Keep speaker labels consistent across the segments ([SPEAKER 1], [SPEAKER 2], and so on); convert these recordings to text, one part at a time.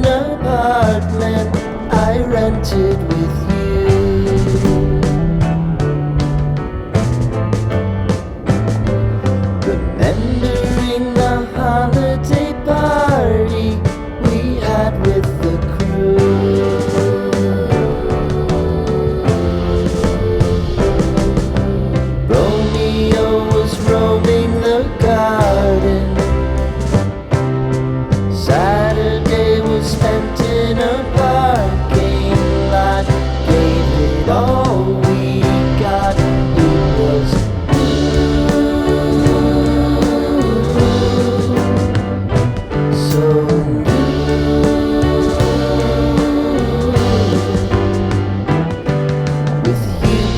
[SPEAKER 1] basement apartment I rented with you. Remembering the holiday party we had with the crew. Romeo was roaming the garden. Saturday was spent in a parking lot. Gave it all we got. It was so with you.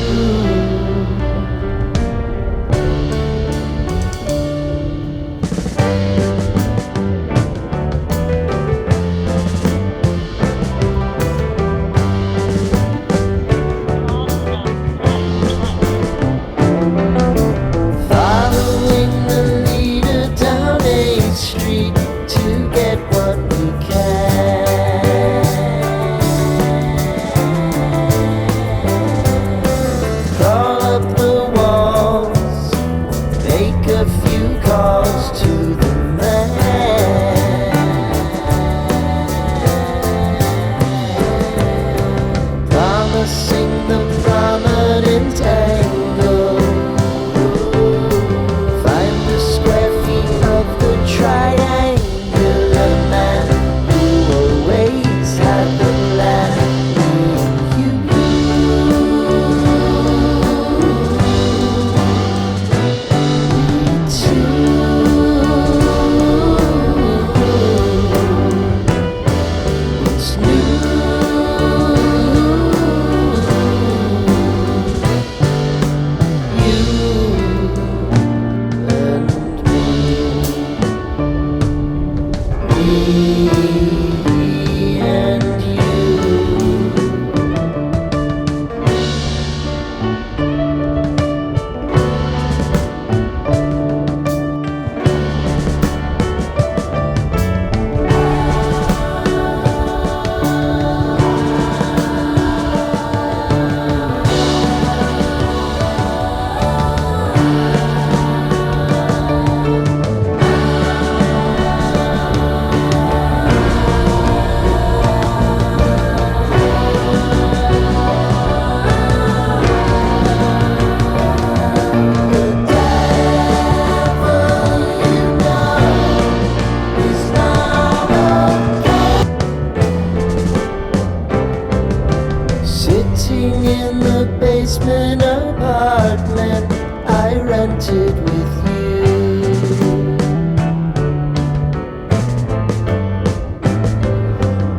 [SPEAKER 1] Following the leader down 8th Street to get what we can. Crawl up the walls, make a few calls to the man. Promising the prominent angle. Find the square feet of the triangular man who always had the plan. You What's new? You and me, me and you. Sitting in the basement apartment I rented with you.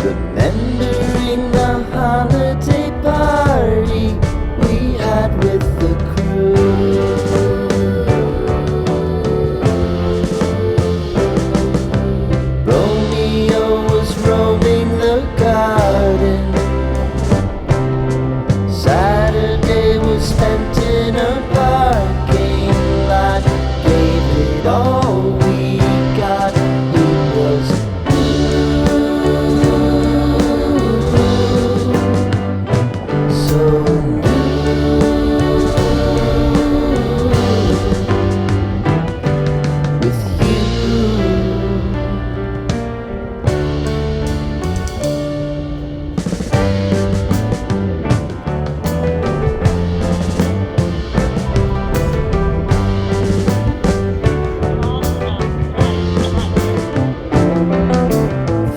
[SPEAKER 1] Remembering the holiday party we had with the crew. Romeo was roaming the garden. Saturday was spent in a parking lot. Gave it all we got. It was so with you.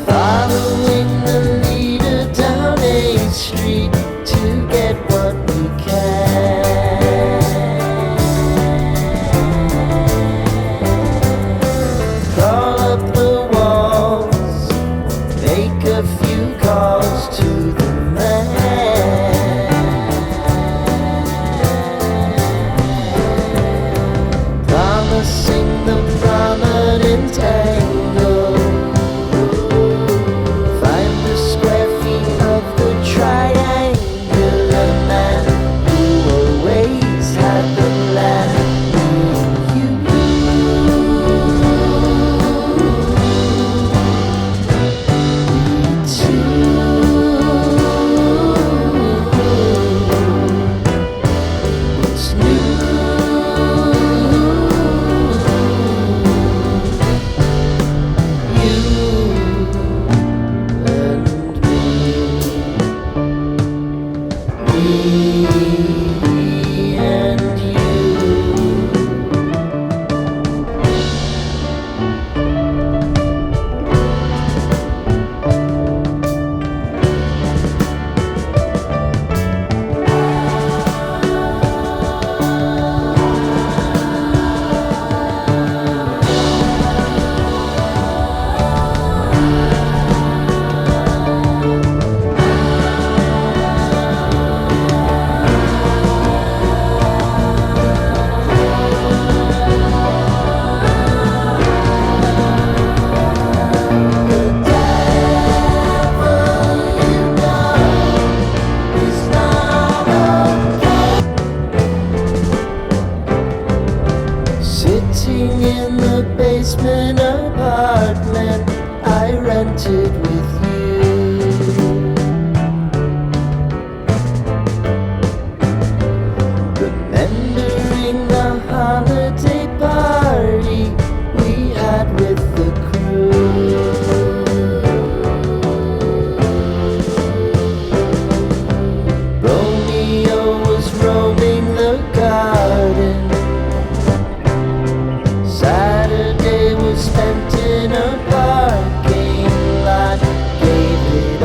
[SPEAKER 1] Following the leader down 8th Street to get what we can. Crawl up the walls, make a few calls to the man. Promising the prominent angle. Find the square feet of the triangular man who always had the plan. You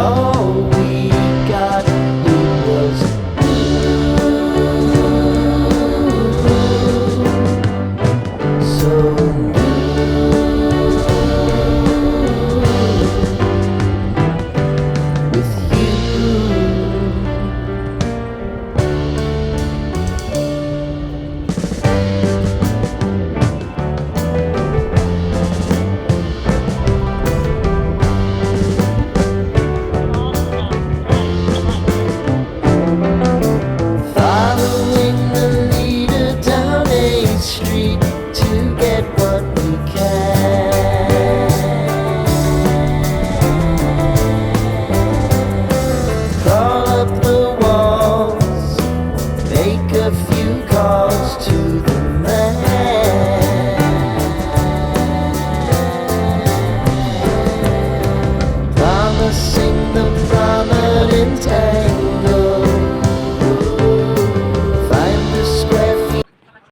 [SPEAKER 1] all